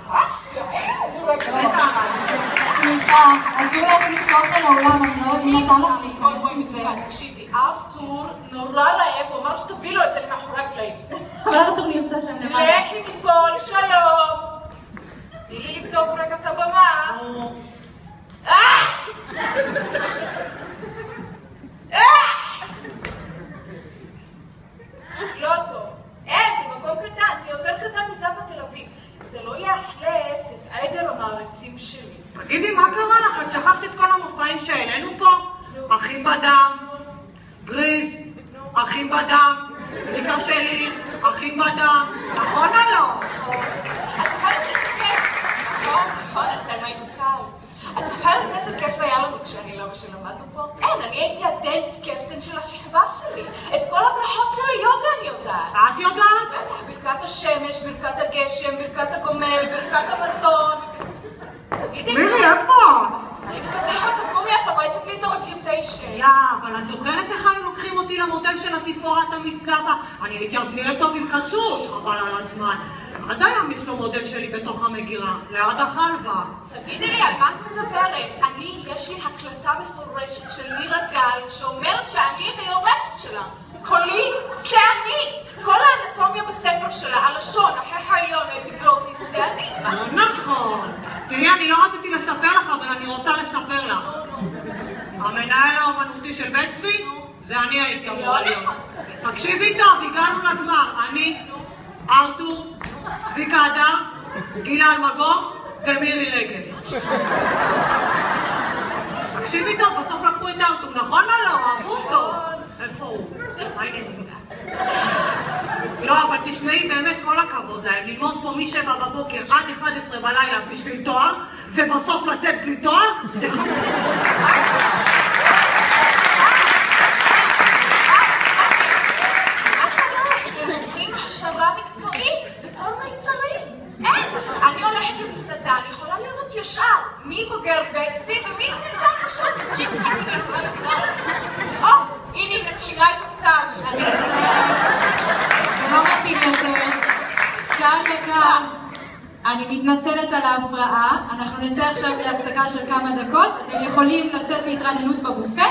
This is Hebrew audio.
נכון? סליחה, אסור לך לסגור כאן העולם, אני לא יודעת אם אתה לך להיכנס עם זה. תקשיבי, ארתור נורא רעב, הוא אמר שתביא לו את זה מאחורי הקלעים. אבל ארתור נמצא שם למעלה. לכי מפה, שלום. תני לי לבדוק רגע את הבמה. לא טוב. אין, זה מקום קטן, זה יותר קטן מזה בתל אביב. זה לא יאכלס את עדר המעריצים שלי. תגידי, מה קרה לך? את שכחת את כל המופעים שהעלינו פה? אחים בדם, גריז, אחים בדם, מיקה שלי, אחים בדם, נכון או לא? את זוכרת איזה כיף? נכון, אתם הייתם קל. את זוכרת איזה כיף היה לנו כשאני לא שלמדנו פה? אין, אני הייתי הדנס קפטן של השכבה שלי. את כל הברכות של היוגה אני יודעת. את יודעת? בטח, ברכת השמש, ברכת הגשם, ברכת הגומל, ברכת המזון. תגידי, מירי, איפה? אני פתח אותה כמו את הורסת לי את הרפיוטיישן. יא, אבל את זוכרת איך היו לוקחים אותי למודל של התפאורת המצלבה? אני הייתי אז נראית טוב עם קצוץ, חבל על הזמן. עד היום יש לו מודל שלי בתוך המגירה, ליד החלבה. תגידי לי, על מה את מדברת? יש לי הקלטה מפורשת של נירה גל, שאומרת שאני היורשת שלה. קולי, זה אני! כל האנטומיה בספר שלה, הלשון, ההיריון, האפיגלוטיס, זה אני. נכון. תראי, אני לא רציתי לספר לך, אבל אני רוצה לספר לך. המנהל האומנותי של בן צבי, זה אני הייתי אמורה להיות. תקשיבי טוב, הגענו לגמר. אני, ארתור, צביקה אדם, גילה אלמגור ומירי רגב. תקשיבי טוב, בסוף לקחו את ארתור, נכון או לא? אהבו אותו. איפה הוא? מה העניינים? לא, אבל תשמעי, באמת כל הכבוד להם, ללמוד פה מ7 בבוקר עד 11 בלילה בשביל תואר, ובסוף לצאת בלי תואר, זה חמור. הכשרה מקצועית, בתור מיצרים. אין! אני הולכת למסעדה, אני יכולה לראות ישר מי בוגר בית צבי ומי נמצא פשוט, זה צ'יק צ'יק, אני יכולה לזור. או, הנה היא מתחילה את הסטאז'. אני מצטערת. זה לא מתאים יותר. קהל יקר, אני מתנצלת על ההפרעה. אנחנו נצא עכשיו להפסקה של כמה דקות. אתם יכולים לצאת להתרעננות בבופה.